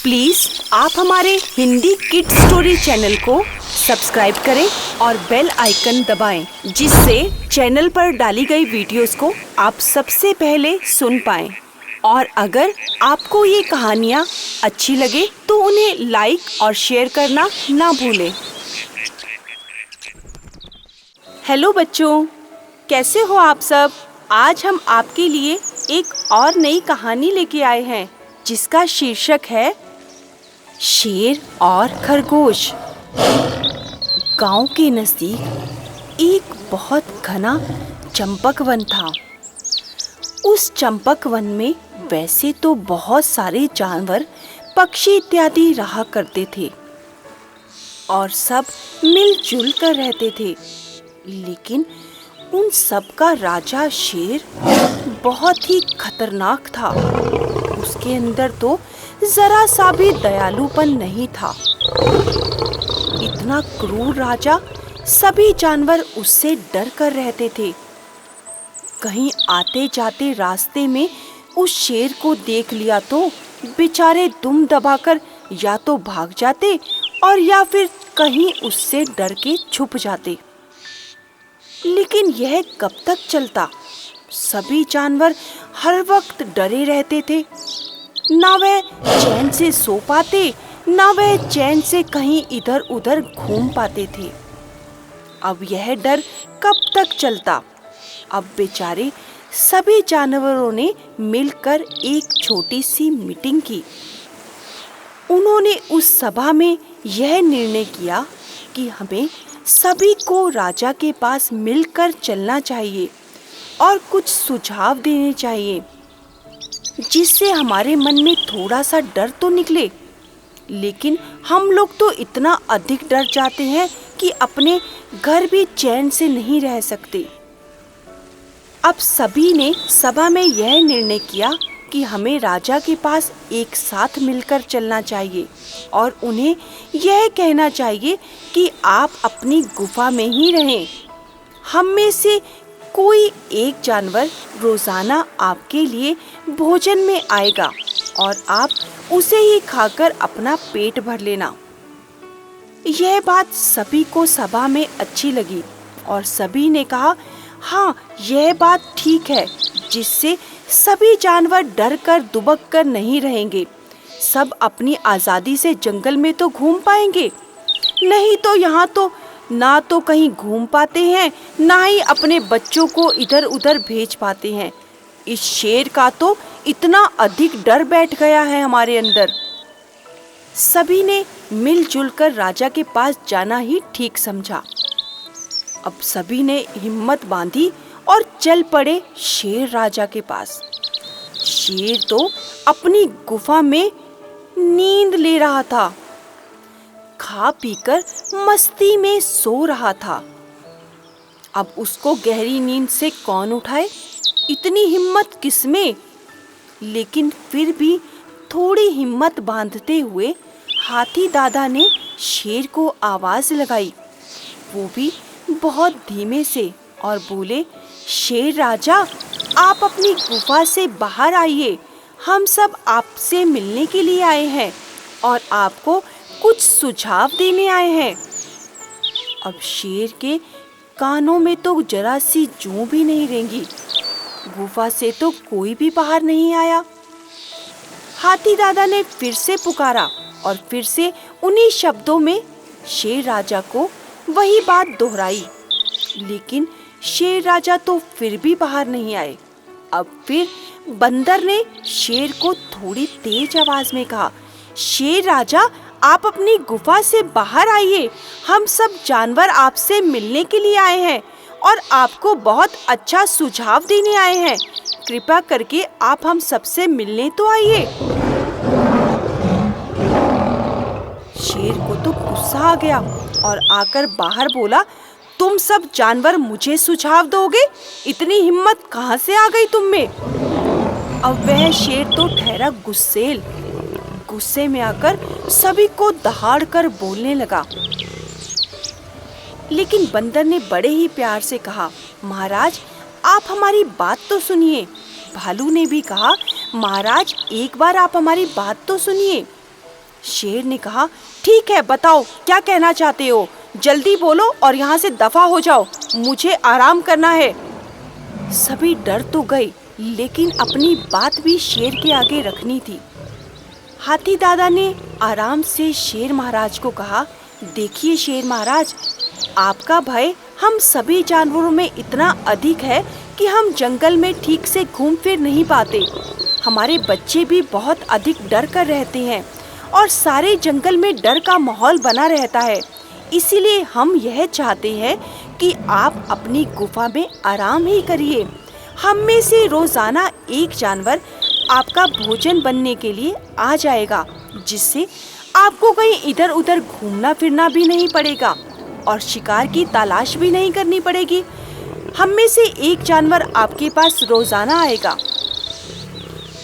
Please आप हमारे Hindi kid story channel को सब्सक्राइब करें और बेल आइकन दबाएं, जिससे चैनल पर डाली गई वीडियोस को आप सबसे पहले सुन पाएं। और अगर आपको ये कहानियाँ अच्छी लगे तो उन्हें लाइक और शेयर करना ना भूलें। हेलो बच्चों, कैसे हो आप सब? आज हम आपके लिए एक और नई कहानी लेके आए हैं जिसका शीर्षक है शेर और खरगोश। गांव के नजदीक एक बहुत घना चंपक वन था। उस चंपक वन में वैसे तो बहुत सारे जानवर, पक्षी इत्यादि रहा करते थे और सब मिलजुल कर रहते थे, लेकिन उन सब का राजा शेर बहुत ही खतरनाक था। उसके अंदर तो जरा सा भी दयालुपन नहीं था। इतना क्रूर राजा, सभी जानवर उससे डर कर रहते थे। कहीं आते जाते रास्ते में उस शेर को देख लिया तो बेचारे दुम दबाकर या तो भाग जाते और या फिर कहीं उससे डर के छुप जाते। लेकिन यह कब तक चलता? सभी जानवर हर वक्त डरे रहते थे। ना वह चैन से सो पाते, ना वह चैन से कहीं इधर उधर घूम पाते थे। अब यह डर कब तक चलता? अब बेचारे सभी जानवरों ने मिलकर एक छोटी सी मीटिंग की। उन्होंने उस सभा में यह निर्णय किया कि हमें सभी को राजा के पास मिलकर चलना चाहिए और कुछ सुझाव देने चाहिए, जिससे हमारे मन में थोड़ा सा डर तो निकले। लेकिन हम लोग तो इतना अधिक डर जाते हैं कि अपने घर भी चैन से नहीं रह सकते। अब सभी ने सभा में यह निर्णय किया कि हमें राजा के पास एक साथ मिलकर चलना चाहिए और उन्हें यह कहना चाहिए कि आप अपनी गुफा में ही रहें। हम में से कोई एक जानवर रोजाना आपके लिए भोजन में आएगा और आप उसे ही खाकर अपना पेट भर लेना। यह बात सभी को सभा में अच्छी लगी और सभी ने कहा, हाँ, यह बात ठीक है, जिससे सभी जानवर डर कर दुबक कर नहीं रहेंगे। सब अपनी आज़ादी से जंगल में तो घूम पाएंगे, नहीं तो यहाँ तो ना तो कहीं घूम पाते हैं, ना ही अपने बच्चों को इधर उधर भेज पाते हैं। इस शेर का तो इतना अधिक डर बैठ गया है हमारे अंदर। सभी ने मिलजुल कर राजा के पास जाना ही ठीक समझा। अब सभी ने हिम्मत बांधी और चल पड़े शेर राजा के पास। शेर तो अपनी गुफा में नींद ले रहा था, खा पीकर मस्ती में सो रहा था। अब उसको गहरी नींद से कौन उठाए? इतनी हिम्मत किसमें? लेकिन फिर भी थोड़ी हिम्मत बांधते हुए हाथी दादा ने शेर को आवाज लगाई, वो भी बहुत धीमे से, और बोले, शेर राजा, आप अपनी गुफा से बाहर आइए। हम सब आपसे मिलने के लिए आए हैं और आपको कुछ सुझाव देने आए हैं। अब शेर के कानों में तो जरा सी जूं भी नहीं रेंगी। गुफा से तो कोई भी बाहर नहीं आया। हाथी दादा ने फिर से पुकारा और फिर से उन्हीं शब्दों में शेर राजा को वही बात दोहराई, लेकिन शेर राजा तो फिर भी बाहर नहीं आए। अब फिर बंदर ने शेर को थोड़ी तेज आवाज में कहा, शेर राजा, आप अपनी गुफा से बाहर आइए। हम सब जानवर आपसे मिलने के लिए आए हैं और आपको बहुत अच्छा सुझाव देने आए हैं। कृपया करके आप हम सबसे मिलने तो आइए। शेर को तो गुस्सा आ गया और आकर बाहर बोला, तुम सब जानवर मुझे सुझाव दोगे? इतनी हिम्मत कहाँ से आ गई तुम में? अब वह शेर तो ठहरा गुस्सेल। गुस्से में आकर सभी को दहाड़ कर बोलने लगा। लेकिन बंदर ने बड़े ही प्यार से कहा, महाराज, आप हमारी बात तो सुनिए। भालू ने भी कहा, महाराज, एक बार आप हमारी बात तो सुनिए। शेर ने कहा, ठीक है, बताओ क्या कहना चाहते हो, जल्दी बोलो और यहाँ से दफा हो जाओ, मुझे आराम करना है। सभी डर तो गए, लेकिन अपनी बात भी शेर के आगे रखनी थी। हाथी दादा ने आराम से शेर महाराज को कहा, देखिए शेर महाराज, आपका भय हम सभी जानवरों में इतना अधिक है कि हम जंगल में ठीक से घूम फिर नहीं पाते। हमारे बच्चे भी बहुत अधिक डर कर रहते हैं और सारे जंगल में डर का माहौल बना रहता है। इसीलिए हम यह चाहते हैं कि आप अपनी गुफा में आराम ही करिए। हम में से रोजाना एक जानवर आपका भोजन बनने के लिए आ जाएगा, जिससे आपको कहीं इधर उधर घूमना फिरना भी नहीं पड़ेगा और शिकार की तलाश भी नहीं करनी पड़ेगी। हम में से एक जानवर आपके पास रोजाना आएगा।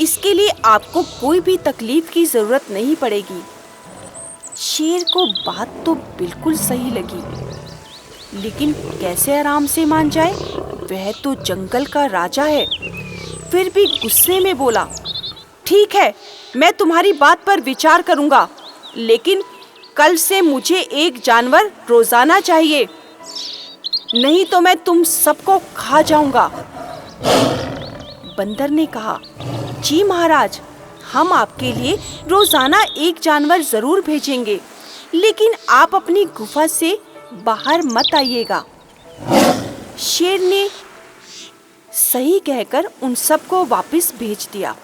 इसके लिए आपको कोई भी तकलीफ की जरूरत नहीं पड़ेगी। शेर को बात तो बिल्कुल सही लगी, लेकिन कैसे आराम से मान जाए? वह तो जंगल का राजा है। फिर भी गुस्से में बोला, ठीक है, मैं तुम्हारी बात पर विचार करूंगा, लेकिन कल से मुझे एक जानवर रोजाना चाहिए, नहीं तो मैं तुम सबको खा जाऊंगा। बंदर ने कहा, जी महाराज, हम आपके लिए रोजाना एक जानवर जरूर भेजेंगे, लेकिन आप अपनी गुफा से बाहर मत आइएगा। शेर ने सही कहकर उन सबको वापस भेज दिया।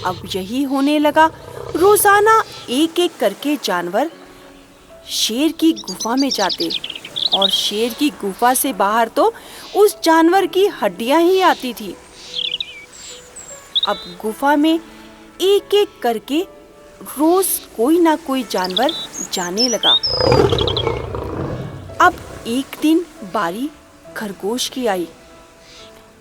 अब यही होने लगा। रोजाना एक एक करके जानवर शेर की गुफा में जाते और शेर की गुफा से बाहर तो उस जानवर की हड्डियां ही आती थी। अब गुफा में एक एक करके रोज कोई ना कोई जानवर जाने लगा। अब एक दिन बारी खरगोश की आई।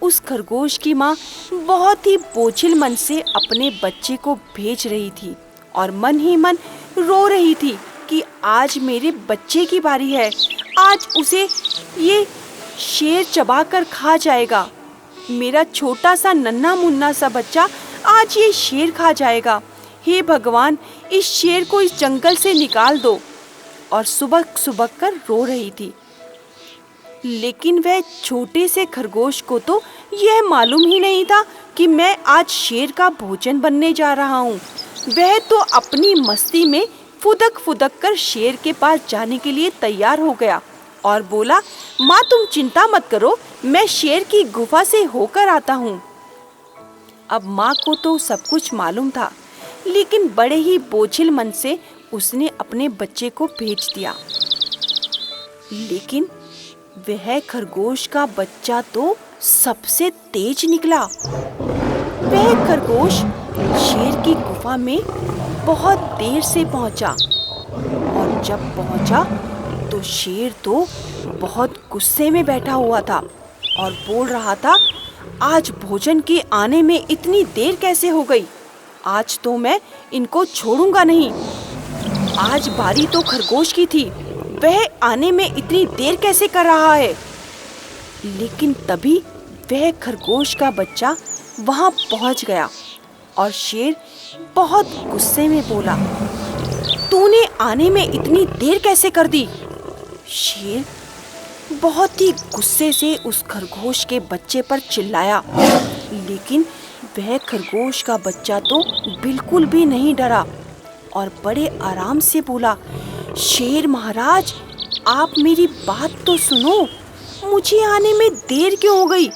उस खरगोश की माँ बहुत ही बोझिल मन से अपने बच्चे को भेज रही थी और मन ही मन रो रही थी कि आज मेरे बच्चे की बारी है, आज उसे ये शेर चबा कर खा जाएगा। मेरा छोटा सा नन्हा मुन्ना सा बच्चा आज ये शेर खा जाएगा। हे भगवान, इस शेर को इस जंगल से निकाल दो। और सुबक सुबक कर रो रही थी। लेकिन वह छोटे से खरगोश को तो यह मालूम ही नहीं था कि मैं आज शेर का भोजन बनने जा रहा हूँ। वह तो अपनी मस्ती में फुदक फुदक कर शेर के पास जाने के लिए तैयार हो गया और बोला, माँ तुम चिंता मत करो, मैं शेर की गुफा से होकर आता हूँ। अब माँ को तो सब कुछ मालूम था, लेकिन बड़े ही बोझिल मन से उसने अपने बच्चे को भेज दिया। लेकिन वह खरगोश का बच्चा तो सबसे तेज निकला। वह खरगोश शेर की गुफा में बहुत देर से पहुंचा और जब पहुंचा तो शेर तो बहुत गुस्से में बैठा हुआ था और बोल रहा था, आज भोजन के आने में इतनी देर कैसे हो गई? आज तो मैं इनको छोड़ूंगा नहीं। आज बारी तो खरगोश की थी, वह आने में इतनी देर कैसे कर रहा है? लेकिन तभी वह खरगोश का बच्चा वहां पहुंच गया और शेर बहुत गुस्से में बोला, तूने आने में इतनी देर कैसे कर दी? शेर बहुत ही गुस्से से उस खरगोश के बच्चे पर चिल्लाया, लेकिन वह खरगोश का बच्चा तो बिल्कुल भी नहीं डरा और बड़े आराम से बोला, शेर महाराज, आप मेरी बात तो सुनो, मुझे आने में देर क्यों हो गई?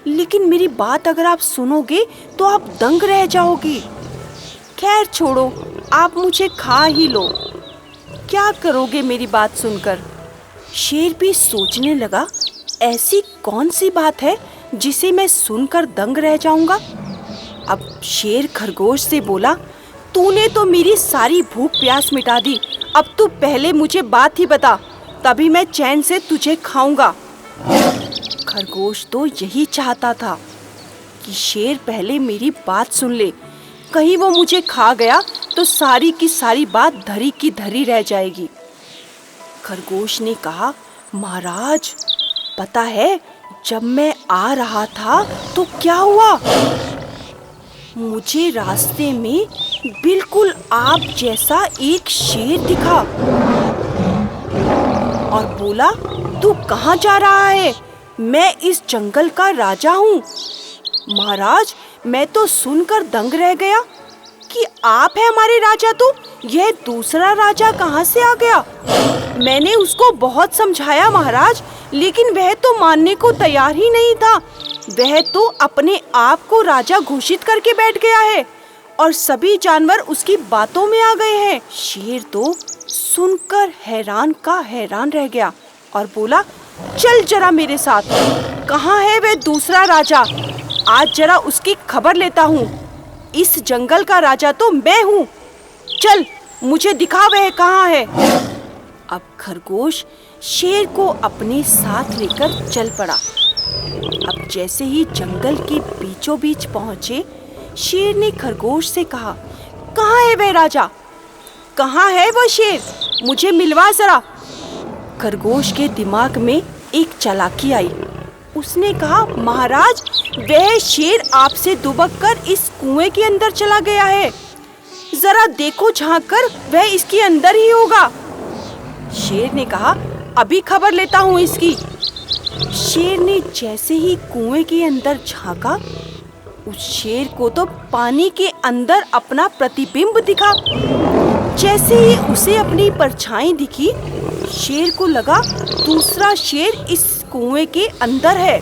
लेकिन मेरी बात अगर आप सुनोगे तो आप दंग रह जाओगे। खैर छोड़ो, आप मुझे खा ही लो। क्या करोगे मेरी बात सुनकर? शेर भी सोचने लगा, ऐसी कौन सी बात है जिसे मैं सुनकर दंग रह जाऊंगा? अब शेर खरगोश से बोला, तूने तो मेरी सारी भूख प्यास मिटा दी, अब तू पहले मुझे बात ही बता, तभी मैं चैन से तुझे खाऊंगा। खरगोश तो यही चाहता था कि शेर पहले मेरी बात सुन ले, कहीं वो मुझे खा गया तो सारी की सारी बात धरी की धरी रह जाएगी। खरगोश ने कहा, महाराज, पता है जब मैं आ रहा था तो क्या हुआ? मुझे रास्ते में बिल्कुल आप जैसा एक शेर दिखा और बोला, तू कहाँ जा रहा है? मैं इस जंगल का राजा हूँ। महाराज, मैं तो सुनकर दंग रह गया कि आप है हमारे राजा, तो यह दूसरा राजा कहाँ से आ गया? मैंने उसको बहुत समझाया महाराज, लेकिन वह तो मानने को तैयार ही नहीं था। वह तो अपने आप को राजा घोषित करके बैठ गया है और सभी जानवर उसकी बातों में आ गए हैं। शेर तो सुनकर हैरान का हैरान रह गया और बोला, चल जरा मेरे साथ, कहाँ है वह दूसरा राजा? आज जरा उसकी खबर लेता हूँ। इस जंगल का राजा तो मैं हूँ। चल, मुझे दिखा वह कहाँ है। अब खरगोश शेर को अपने साथ लेकर चल पड़ा। अब जैसे ही जंगल के बीचों बीच पहुंचे, शेर ने खरगोश से कहा, कहाँ है वह राजा? कहाँ है वह शेर? मुझे मिलवा जरा। खरगोश के दिमाग में एक चालाकी आई। उसने कहा, महाराज, वह शेर आपसे दुबक कर इस कुएं के अंदर चला गया है। जरा देखो झांक कर, वह इसके अंदर ही होगा। शेर ने कहा, अभी खबर लेता हूँ इसकी। शेर ने जैसे ही कुएं के अंदर झांका, उस शेर को तो पानी के अंदर अपना प्रतिबिंब दिखा। जैसे ही उसे अपनी परछाई दिखी, शेर को लगा दूसरा शेर इस कुएं के अंदर है।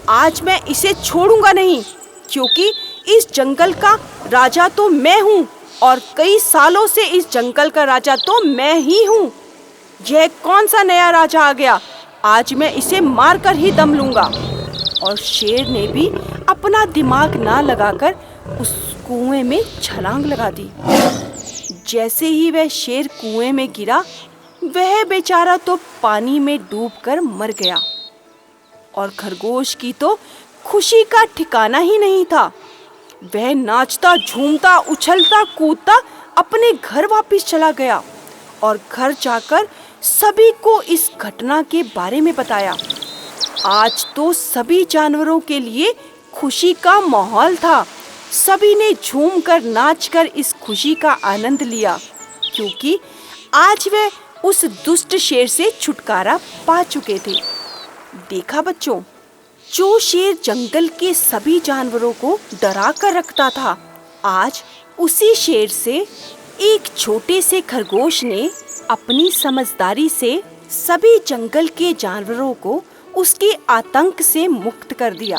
आज मैं इसे छोड़ूंगा नहीं, क्योंकि इस जंगल का राजा तो मैं हूँ और कई सालों से इस जंगल का राजा तो मैं ही हूँ। यह कौन सा नया राजा आ गया? आज मैं इसे मारकर ही दम लूंगा। और शेर ने भी अपना दिमाग ना लगाकर उस कुएं में छलांग लगा दी। जैसे ही वह शेर कुएं में गिरा, वह बेचारा तो पानी में डूबकर मर गया। और खरगोश की तो खुशी का ठिकाना ही नहीं था। वह नाचता, झूमता, उछलता, कूदता अपने घर वापस चला गया और घर जाकर सभी को इस घटना के बारे में बताया। आज तो सभी जानवरों के लिए खुशी का माहौल था। सभी ने झूमकर, नाचकर इस खुशी का आनंद लिया, क्योंकि आज वे उस दुष्ट शेर से छुटकारा पा चुके थे। देखा बच्चों, जो शेर जंगल के सभी जानवरों को डरा कर रखता था, आज उसी शेर से एक छोटे से खरगोश ने अपनी समझदारी से सभी जंगल के जानवरों को उसके आतंक से मुक्त कर दिया।